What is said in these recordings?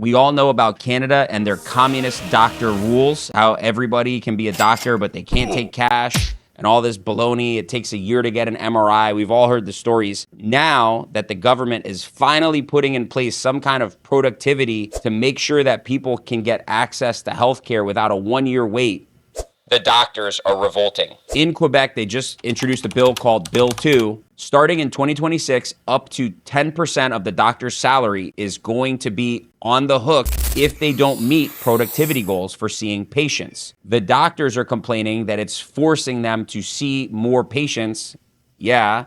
We all know about Canada and their communist doctor rules, how everybody can be a doctor, but they can't take cash and all this baloney. It takes a year to get an MRI. We've all heard the stories. Now that the government is finally putting in place some kind of productivity to make sure that people can get access to healthcare without a 1-year wait, the doctors are revolting. In Quebec, they just introduced a bill called Bill 2. Starting in 2026, up to 10% of the doctor's salary is going to be on the hook if they don't meet productivity goals for seeing patients. The doctors are complaining that it's forcing them to see more patients. Yeah.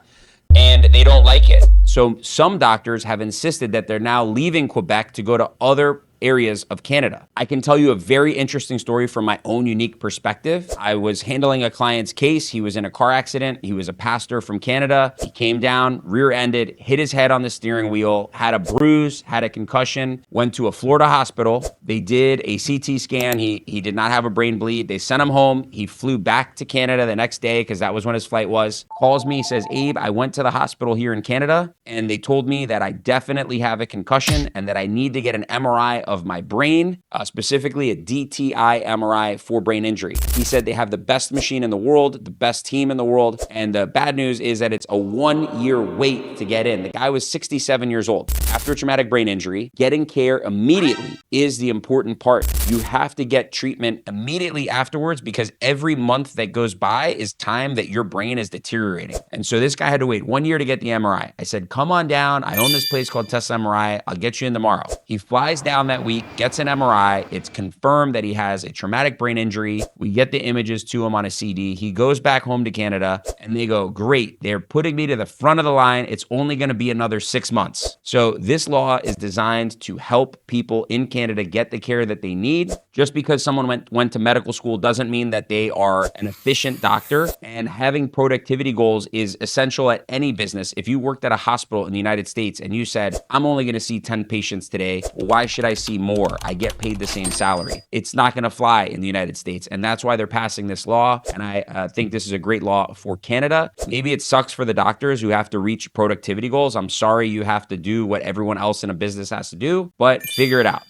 And they don't like it. So some doctors have insisted that they're now leaving Quebec to go to other areas of Canada. I can tell you a very interesting story from my own unique perspective. I was handling a client's case. He was in a car accident. He was a pastor from Canada. He came down, rear-ended, hit his head on the steering wheel, had a bruise, had a concussion, went to a Florida hospital. They did a CT scan. He did not have a brain bleed. They sent him home. He flew back to Canada the next day because that was when his flight was. Calls me, says, Abe, I went to the hospital here in Canada and they told me that I definitely have a concussion and that I need to get an MRI of my brain, specifically a DTI MRI for brain injury. He said they have the best machine in the world, the best team in the world, and the bad news is that it's a 1-year wait to get in. The guy was 67 years old. After a traumatic brain injury, getting care immediately is the important part. You have to get treatment immediately afterwards because every month that goes by is time that your brain is deteriorating. And so this guy had to wait 1 year to get the MRI. I said, come on down. I own this place called Tesla MRI. I'll get you in tomorrow. He flies down that week, gets an MRI. It's confirmed that he has a traumatic brain injury. We get the images to him on a CD. He goes back home to Canada and they go, great. They're putting me to the front of the line. It's only going to be another 6 months. So this law is designed to help people in Canada get the care that they need. Just because someone went to medical school doesn't mean that they are an efficient doctor. And having productivity goals is essential at any business. If you worked at a hospital in the United States and you said, I'm only going to see 10 patients today, why should I see more? I get paid the same salary. It's not going to fly in the United States. And that's why they're passing this law. And I think this is a great law for Canada. Maybe it sucks for the doctors who have to reach productivity goals. I'm sorry you have to do what everyone else in a business has to do, but figure it out.